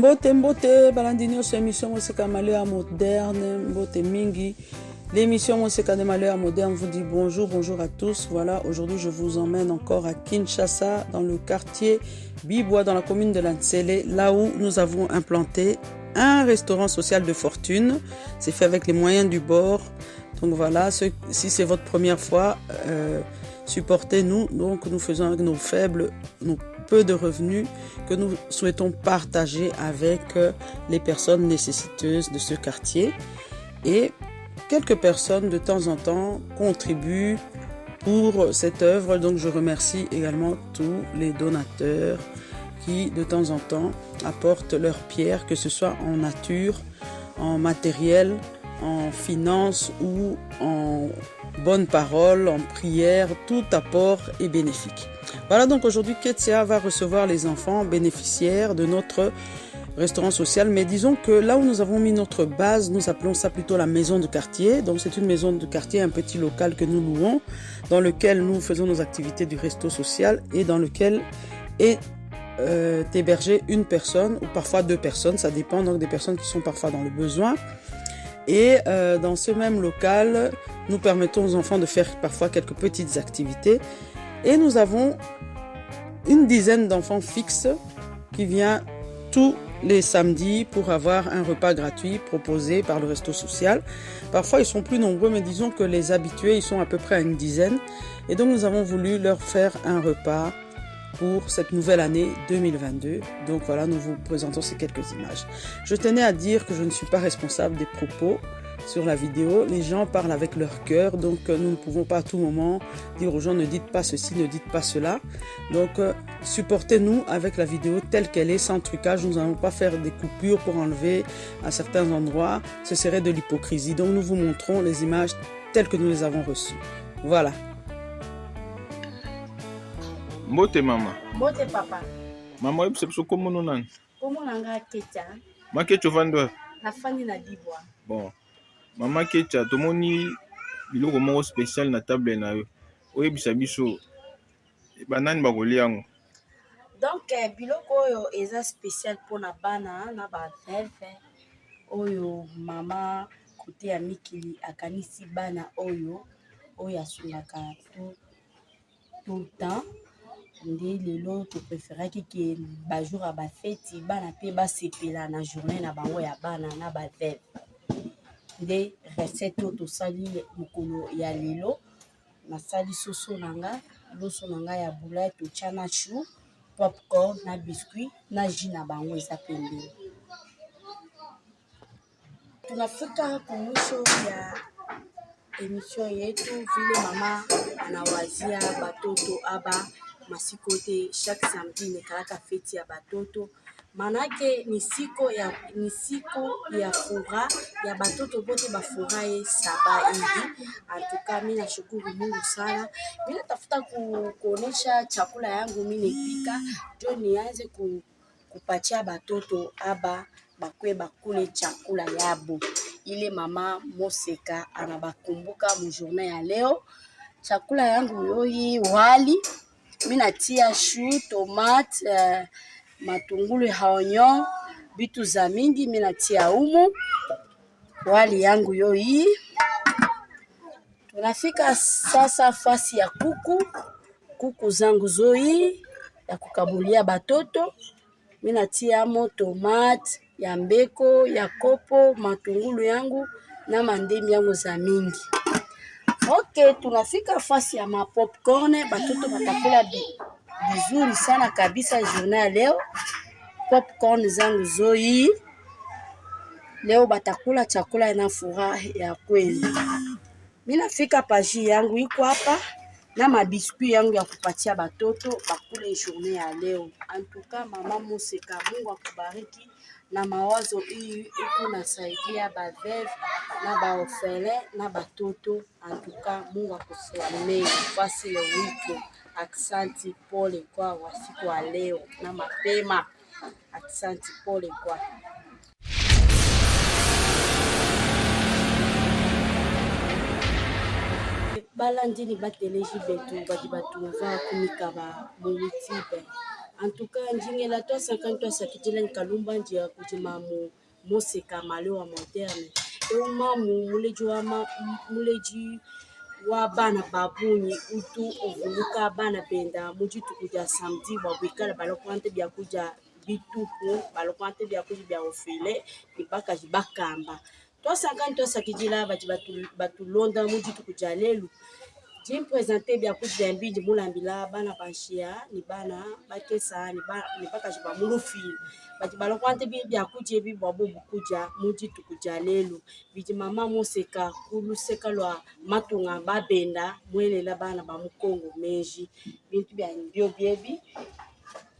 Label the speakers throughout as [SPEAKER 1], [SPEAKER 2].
[SPEAKER 1] Mbote mbote balandini oso émission Moseka Malheur moderne mbote mingi. L'émission Moseka de Malheur moderne vous dit bonjour à tous. Voilà, aujourd'hui je vous emmène encore à Kinshasa dans le quartier Bibois dans la commune de Lantsele, là où nous avons implanté un restaurant social de fortune. C'est fait avec les moyens du bord. Donc voilà, si c'est votre première fois, supportez-nous. Donc nous faisons avec nos peu de revenus que nous souhaitons partager avec les personnes nécessiteuses de ce quartier. Et quelques personnes de temps en temps contribuent pour cette œuvre. Donc je remercie également tous les donateurs qui de temps en temps apportent leur pierre, que ce soit en nature, en matériel, en finances ou en bonnes paroles, en prière. Tout apport est bénéfique. Voilà, donc aujourd'hui Ketsia va recevoir les enfants bénéficiaires de notre restaurant social, mais disons que là où nous avons mis notre base, nous appelons ça plutôt la maison de quartier. Donc c'est une maison de quartier, un petit local que nous louons, dans lequel nous faisons nos activités du resto social et dans lequel est hébergée une personne ou parfois deux personnes, ça dépend donc des personnes qui sont parfois dans le besoin. Et dans ce même local, nous permettons aux enfants de faire parfois quelques petites activités. Et nous avons une dizaine d'enfants fixes qui viennent tous les samedis pour avoir un repas gratuit proposé par le resto social. Parfois ils sont plus nombreux, mais disons que les habitués, ils sont à peu près à une dizaine. Et donc nous avons voulu leur faire un repas pour cette nouvelle année 2022. Donc voilà, nous vous présentons ces quelques images. Je tenais à dire que je ne suis pas responsable des propos sur la vidéo. Les gens parlent avec leur cœur, donc nous ne pouvons pas à tout moment dire aux gens ne dites pas ceci, ne dites pas cela. Donc supportez-nous avec la vidéo telle qu'elle est, sans trucage. Nous n'allons pas faire des coupures pour enlever à certains endroits, ce serait de l'hypocrisie. Donc nous vous montrons les images telles que nous les avons reçues. Voilà.
[SPEAKER 2] Mbote mama.
[SPEAKER 3] Mbote papa.
[SPEAKER 2] Mama yep sepso komo nani?
[SPEAKER 3] Komo nanga Ketia.
[SPEAKER 2] Ma Ketia vando.
[SPEAKER 3] Na fandi na Bibois.
[SPEAKER 2] Bon. Mama Ketia tomoni biloko moko spécial na table na yo. Oyebisa biso banani bakolia yango.
[SPEAKER 3] Donc biloko oyo eza spécial pona bana na ba veve oyo mama côté ya mikili akanisi bana oyo asulaka tout le temps. Nde lelo to préféraki ke ba jour à ba fête bana pe ba sepela na journée na bango ya bana na ba veve. Nde recette to sali mukolo ya lelo na sali soso nanga loso nanga ya boulette to chana chou popcorn na biscuit na jus na bango eza pembeni. Tunafika kwa mwisho ya emission yetu vile mama anawazia batoto aba masikote chaque samedi nekalaka feti ya batoto. Manake ni siku ya furaha ya batoto bote bafurahi saba hivi. Antuka mimi nashukuru Mungu sana. Mimi natafuta kuonesha chakula yangu mimi nipika ndio nianze kupatia batoto aba bakwe bakule chakula yabo. Ile mama Moseka anabakumbuka mjournée ya leo. Chakula yangu yoyi wali, mimi natia chou, tomate, matungulu ya onyo, bitu za mingi mimi natia umu. Wali yangu yoyi. Tunafika sasa fasi ya kuku zangu zoyi ya kukabulia batoto. Mimi natia mo tomate ya mbeko, ya kopo, matungulu yangu na mandemi yangu za mingi. Okay, tunafika fasi ya ma popcorn, batoto batakula vizuri sana kabisa journée leo. Popcorn zangu zoyi. Leo batakula chakula na furaha ya kweli. Mimi nafika paji yangu iko hapa na mabiskuit yangu ya kupatia batoto bakule journée ya leo. Antuka mama Moseka, Mungu akubariki na mawazo hii iko nasaidia baveve na baofele na batoto. Antuka Mungu akusamehe fasi leo wiko. Aksanti pole kwa wasiku wa leo na mapema. Aksanti pole kwa balandini bateleji betu bati batu va kumika ba multiple En tout cas, njingela to 50 sakitila nkalumba njia kujima moseka maleo wa moderne. Mamu muleji wa bana babunyi utu ovuluka bana benda muji tukuja samedi wa wikala balokwante bya kuja bituku balokwante bya kuja bya ofile bibaka jibakamba to 50 sakitila batulonda muji tukuja lelu. Jim présenter bien coup d'embi de mulambila bana bashia ni bana bakesa ni baka jiba mulufil bati balokwante bien coup jebi babo bukuja muji tukuja lelu biji mama moseka kulu seka lwa matunga babenda mwelela bana ba mukongo meji bintu bya ndio biebi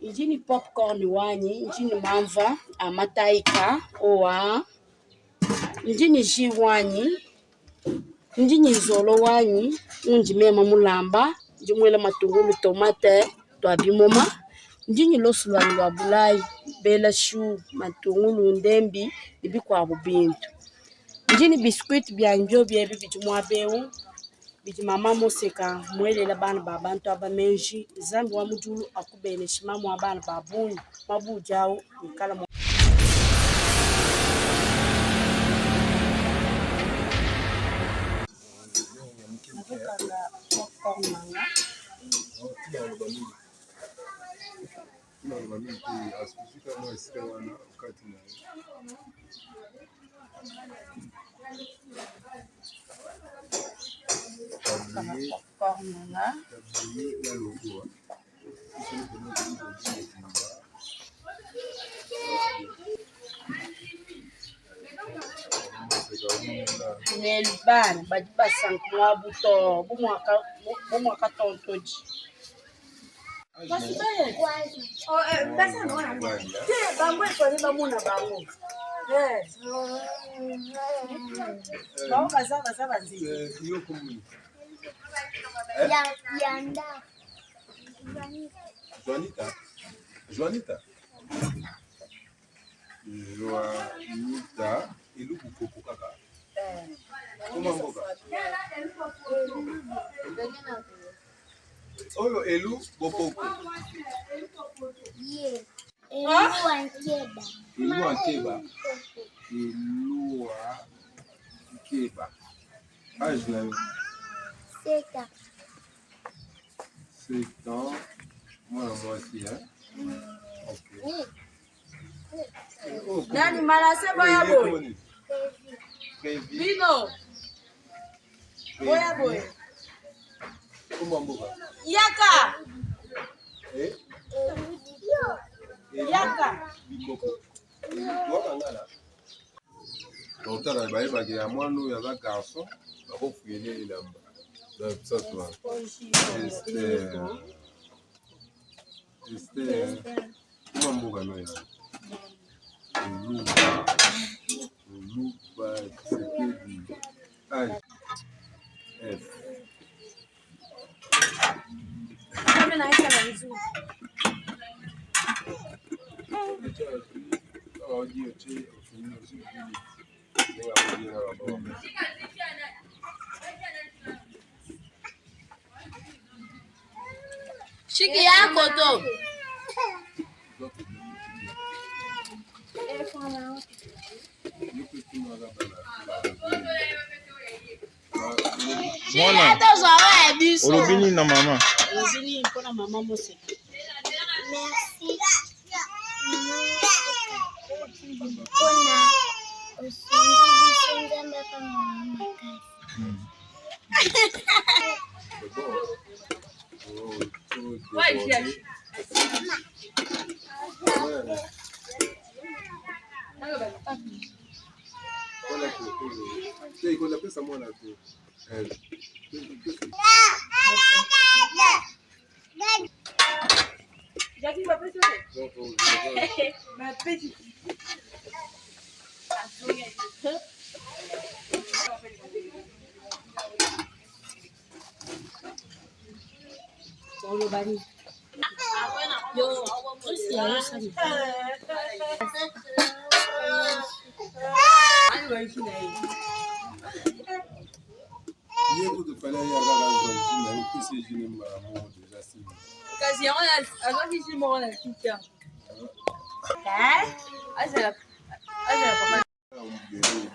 [SPEAKER 3] injini popcorn wanyi injini mamva amataika owa injini jiwanyi njini zolo wanyi unjimema mulamba njimwela matungulu tomate twabimoma njini losulwa lwa bulai bela shu matungulu ndembi ibikwa bubintu njini biscuit bya njo byebi bijimwa bewu bijimama moseka mwelela bana babantu abamenji zambi wa mujulu akubene shimamu abana babuni mabujao nkala Nelbana bajiba sankwa buto bumwaka tontoji basibaye basa nona te bamwe kone bamuna bango bawo baza banzi
[SPEAKER 4] yo komuni
[SPEAKER 5] Yanda.
[SPEAKER 4] Joanita ilu kukopo kaka kuma mboka oyo elu bopoko
[SPEAKER 5] Ye. Elu ankeba.
[SPEAKER 4] ilu ankeba âge na yo
[SPEAKER 5] 7 ans.
[SPEAKER 4] 7 ans mwana mwasi ok
[SPEAKER 3] nani malase boya boy bino boya boy
[SPEAKER 4] kuma mboka
[SPEAKER 3] yaka
[SPEAKER 4] yaka bikoko wakangala otala bayebaki ya mwana oyo aza garçon bakofuyele elamba satua Esther kuma mboka no ya Oluba Sekedi F
[SPEAKER 3] kama naisha na nzuri shiki yako to
[SPEAKER 2] Mwana olobini na mama
[SPEAKER 3] olobini mpona mama mose
[SPEAKER 5] Merci. Kuna usingizi sengamba kama mama
[SPEAKER 4] pesa mwana tu
[SPEAKER 3] yo osi ya sani
[SPEAKER 4] Hier, vous te fallait y aller à la zone, mais vous puissiez gêner ma maman déjà.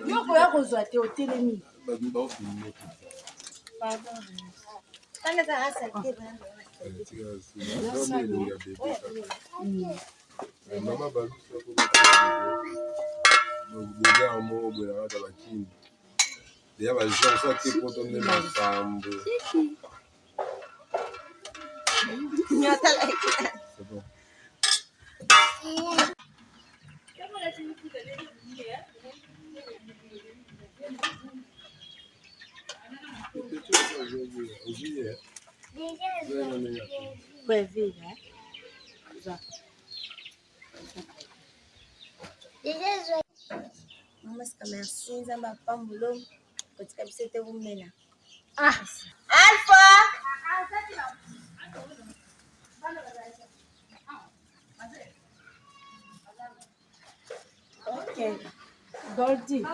[SPEAKER 3] Yoko ya kozwa te otelemi.
[SPEAKER 4] Mama balusa ya bazo te poto ne makambo. C'est bon.
[SPEAKER 5] Merci, Nzamba Pambulo. Kotika bisete umena.
[SPEAKER 3] Alpha! Ok. Goldie.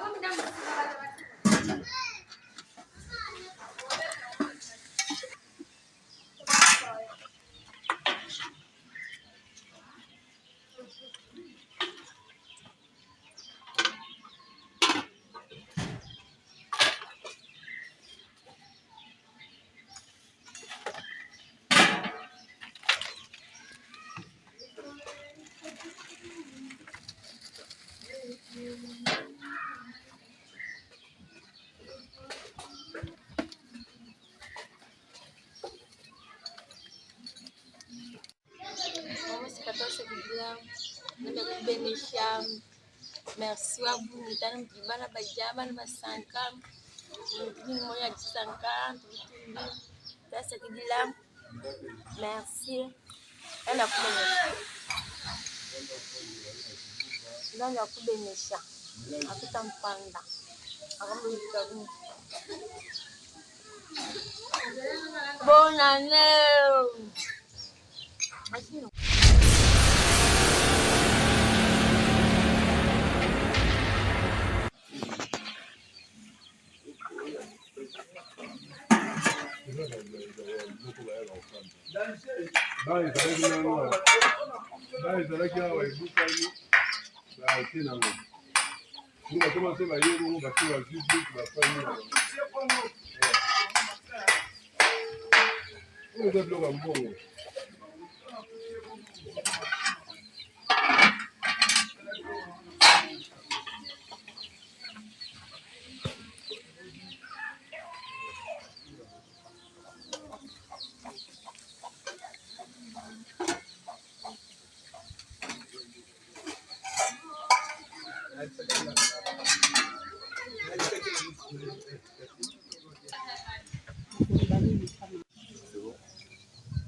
[SPEAKER 5] Merci à vous, mesdames, qui va la bajaba, le masanka, le moyen de 50, ça qui dit là. Merci. Elle a coupé. Là, elle a coupé mes chats. A tout en panda. Bonne année.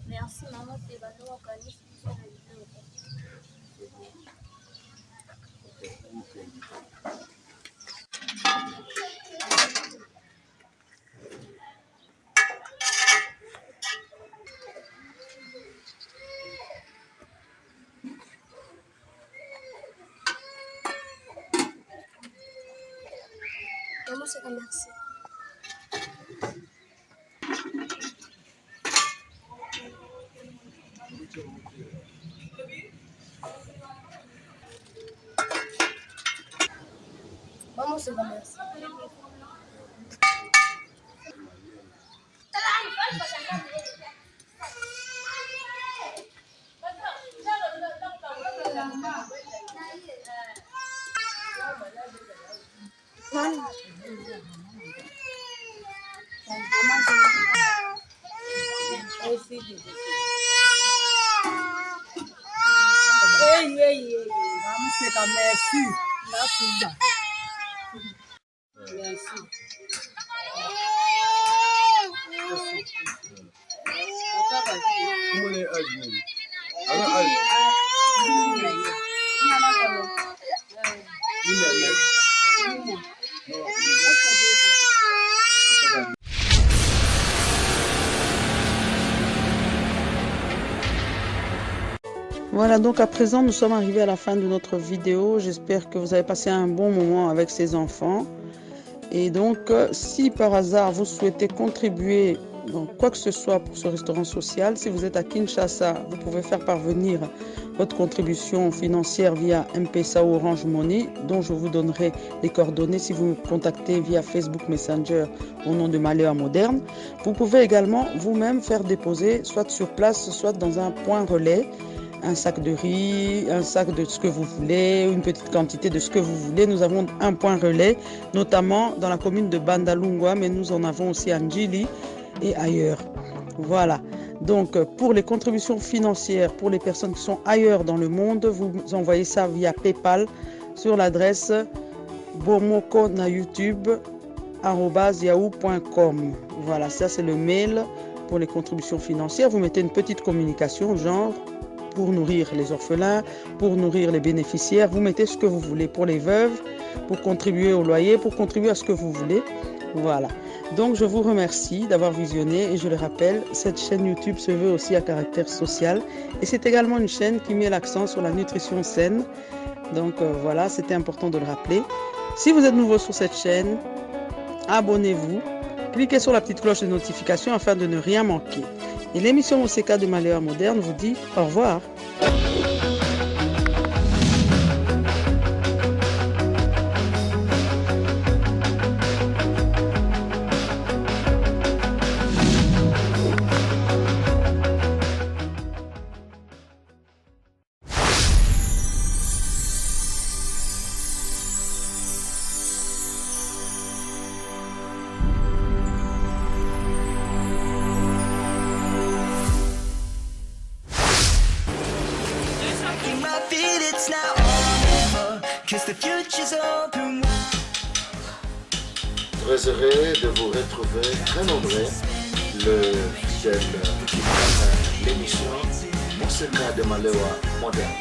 [SPEAKER 5] Merci maman, c'est Bano Wakani. Maman, c'est merci. Maman, c'est merci.
[SPEAKER 1] Voilà, donc à présent, nous sommes arrivés à la fin de notre vidéo. J'espère que vous avez passé un bon moment avec ces enfants. Et donc, si par hasard vous souhaitez contribuer donc, quoi que ce soit pour ce restaurant social. Si vous êtes à Kinshasa, vous pouvez faire parvenir votre contribution financière via M-Pesa ou Orange Money, dont je vous donnerai les coordonnées si vous me contactez via Facebook Messenger au nom de Malheur Moderne. Vous pouvez également vous-même faire déposer, soit sur place, soit dans un point relais, un sac de riz, un sac de ce que vous voulez, une petite quantité de ce que vous voulez. Nous avons un point relais, notamment dans la commune de Bandalungwa, mais nous en avons aussi à Ndjili et ailleurs. Voilà. Donc, pour les contributions financières, pour les personnes qui sont ailleurs dans le monde, vous envoyez ça via PayPal sur l'adresse bomokonayoutube@yahoo.com. Voilà, ça c'est le mail pour les contributions financières. Vous mettez une petite communication, genre pour nourrir les orphelins, pour nourrir les bénéficiaires. Vous mettez ce que vous voulez pour les veuves, pour contribuer au loyer, pour contribuer à ce que vous voulez. Voilà. Donc, je vous remercie d'avoir visionné et je le rappelle, cette chaîne YouTube se veut aussi à caractère social et c'est également une chaîne qui met l'accent sur la nutrition saine. Donc, voilà, c'était important de le rappeler. Si vous êtes nouveau sur cette chaîne, abonnez-vous, cliquez sur la petite cloche de notification afin de ne rien manquer. Et l'émission OCK de Malheur Moderne vous dit au revoir.
[SPEAKER 6] Très heureux de vous retrouver très nombreux, le fidèle qui prépare l'émission Monseka de Malheur Moderne.